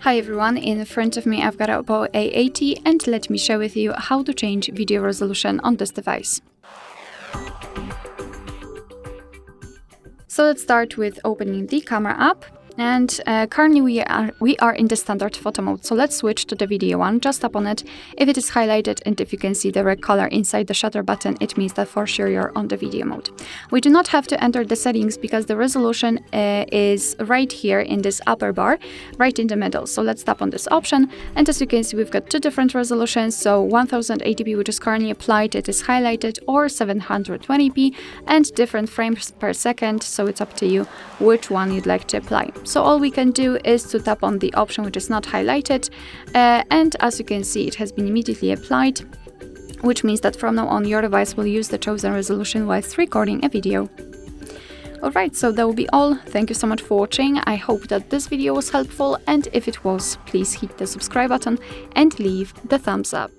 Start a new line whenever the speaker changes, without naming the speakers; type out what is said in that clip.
Hi everyone, in front of me I've got Oppo A80 and let me share with you how to change video resolution on this device. So let's start with opening the camera app. And currently we are in the standard photo mode, so let's switch to the video one. Just tap on it. If it is highlighted and if you can see the red color inside the shutter button, it means that for sure you're on the video mode. We do not have to enter the settings because the resolution is right here in this upper bar, right in the middle. So let's tap on this option, and as you can see we've got two different resolutions. So 1080p, which is currently applied, it is highlighted, or 720p, and different frames per second, so it's up to you which one you'd like to apply. So all we can do is to tap on the option which is not highlighted, and as you can see it has been immediately applied, which means that from now on your device will use the chosen resolution whilst recording a video. Alright, so that will be all. Thank you so much for watching. I hope that this video was helpful, and if it was, please hit the subscribe button and leave the thumbs up.